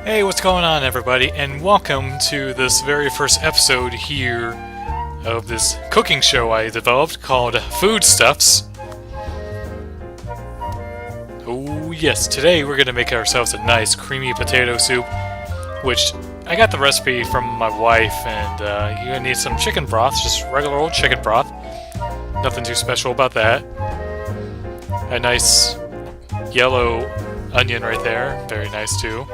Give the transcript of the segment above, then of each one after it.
Hey, what's going on, everybody, and welcome to this very first episode here of this cooking show I developed called Foodstuffs. Oh yes, today we're going to make ourselves a nice creamy potato soup, which I got the recipe from my wife, and you're going to need some chicken broth, just regular old chicken broth. Nothing too special about that. A nice yellow onion right there, very nice too.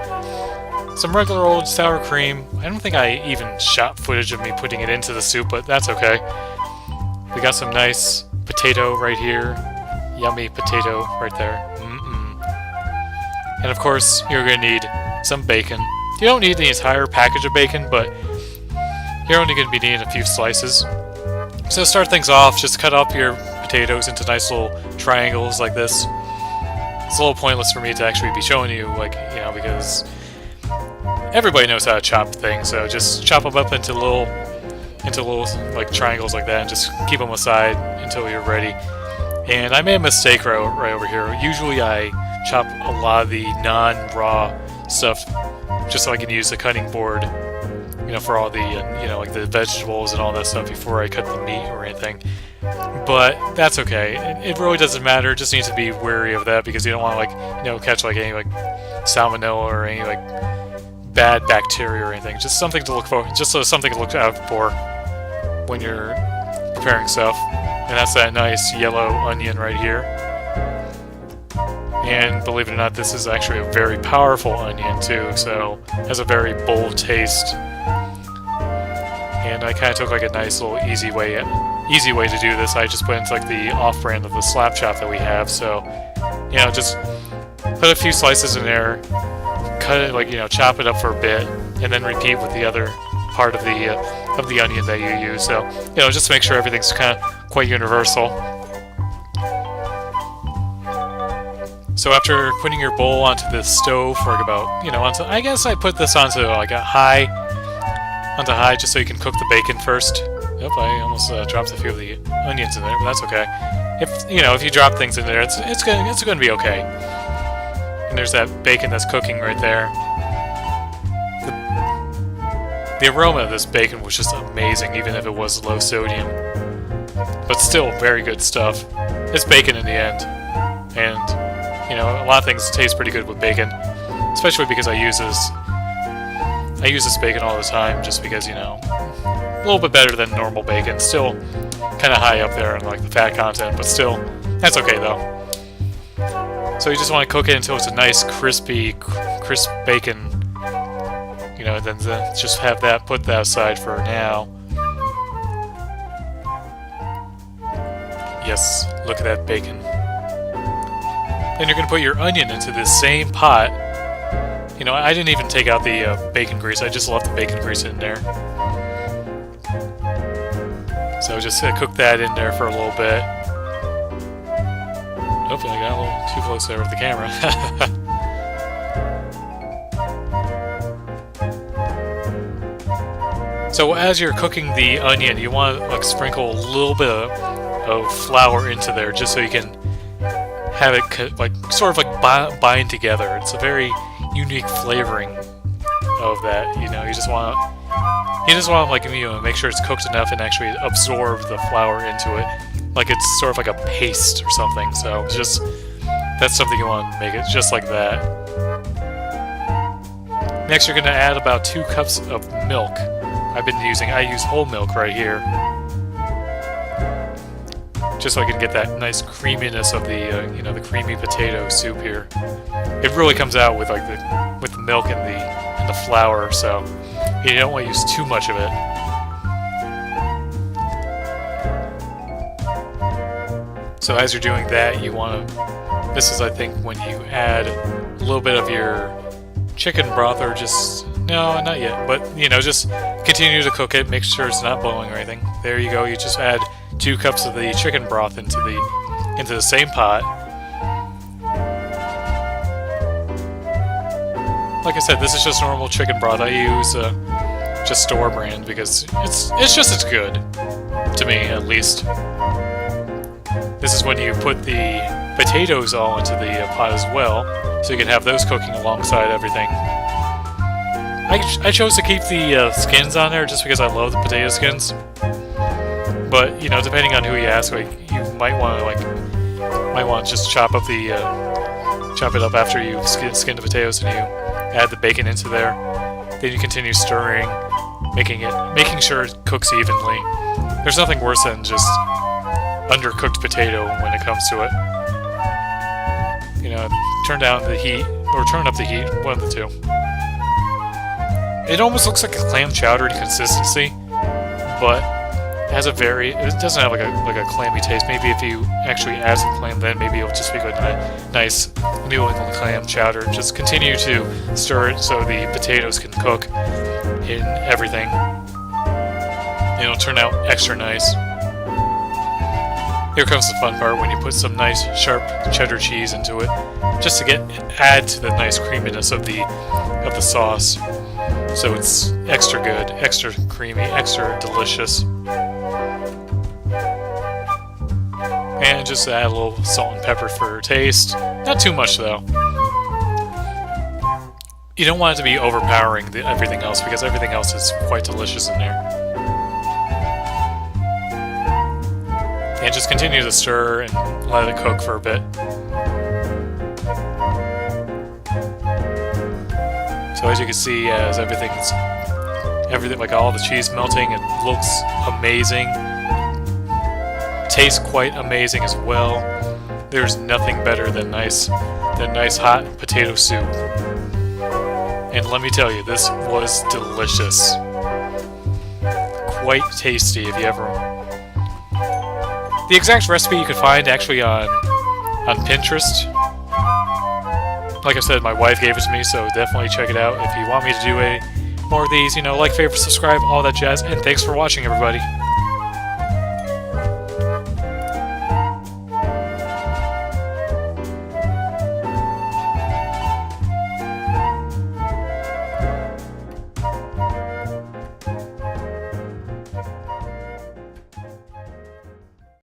Some regular old sour cream. I don't think I even shot footage of me putting it into the soup, but that's okay. We got some nice potato right here. Yummy potato right there. And of course, you're going to need some bacon. You don't need the entire package of bacon, but you're only going to be needing a few slices. So to start things off, just cut up your potatoes into nice little triangles like this. It's a little pointless for me to actually be showing you, because everybody knows how to chop things, so just chop them up into little like triangles like that, and just keep them aside until you're ready. And I made a mistake right over here. Usually I chop a lot of the non-raw stuff just so I can use the cutting board, for all the like the vegetables and all that stuff before I cut the meat or anything. But that's okay. It really doesn't matter. Just need to be wary of that because you don't want to catch any salmonella or any bad bacteria or anything. Just something to look for. Just something to look out for when you're preparing stuff. And that's that nice yellow onion right here. And believe it or not, this is actually a very powerful onion too. So it has a very bold taste. And I kind of took a nice little easy way to do this. I just put into the off-brand of the slap chop that we have. So just put a few slices in there. Cut it, chop it up for a bit, and then repeat with the other part of the onion that you use. So, just to make sure everything's kind of quite universal. So after putting your bowl onto the stove for about, I guess I put this onto high just so you can cook the bacon first. Yep, I almost dropped a few of the onions in there, but that's okay. If you drop things in there, it's going to be okay. And there's that bacon that's cooking right there. The aroma of this bacon was just amazing, even if it was low sodium. But still, very good stuff. It's bacon in the end. And, a lot of things taste pretty good with bacon. Especially because I use this bacon all the time, just because, a little bit better than normal bacon. Still kind of high up there in, the fat content, but still, that's okay, though. So you just want to cook it until it's a nice crisp bacon, and then just put that aside for now. Yes, look at that bacon. Then you're going to put your onion into this same pot. I didn't even take out the bacon grease, I just left the bacon grease in there. So just cook that in there for a little bit. Hopefully I got a little too close there with the camera. So as you're cooking the onion, you want to sprinkle a little bit of flour into there, just so you can have it bind together. It's a very unique flavoring of that. You just want to make sure it's cooked enough and actually absorb the flour into it. It's sort of like a paste or something, so that's something you want to make it just like that. Next, you're going to add about 2 cups of milk. I use whole milk right here, just so I can get that nice creaminess of the creamy potato soup here. It really comes out with the milk and the flour, so you don't want to use too much of it. So as you're doing that, this is, I think, when you add a little bit of your chicken broth, or no, not yet, but, just continue to cook it, make sure it's not boiling or anything. There you go, you just add 2 cups of the chicken broth into the same pot. Like I said, this is just normal chicken broth. I use just store brand because it's just as good, to me at least. This is when you put the potatoes all into the pot as well, so you can have those cooking alongside everything. I chose to keep the skins on there just because I love the potato skins. But you know, depending on who you ask, like you might want to just chop it up after you skin the potatoes and you add the bacon into there. Then you continue stirring, making sure it cooks evenly. There's nothing worse than just undercooked potato when it comes to it. You know, turn down the heat or turn up the heat, one of the two. It almost looks like a clam chowder consistency, but it doesn't have like a clammy taste. Maybe if you actually add some clam, then maybe it'll just be like a nice New England clam chowder. Just continue to stir it so the potatoes can cook in everything. It'll turn out extra nice. Here comes the fun part when you put some nice sharp cheddar cheese into it, just to add to the nice creaminess of the sauce. So it's extra good, extra creamy, extra delicious. And just add a little salt and pepper for taste. Not too much though. You don't want it to be overpowering everything else, because everything else is quite delicious in there. And just continue to stir and let it cook for a bit. So as you can see, as everything, like all the cheese melting, it looks amazing. Tastes quite amazing as well. There's nothing better than nice hot potato soup. And let me tell you, this was delicious. Quite tasty if you ever... The exact recipe you can find actually on Pinterest. Like I said, my wife gave it to me, so definitely check it out if you want me to do more of these. You know, like, favorite, subscribe, all that jazz. And thanks for watching, everybody.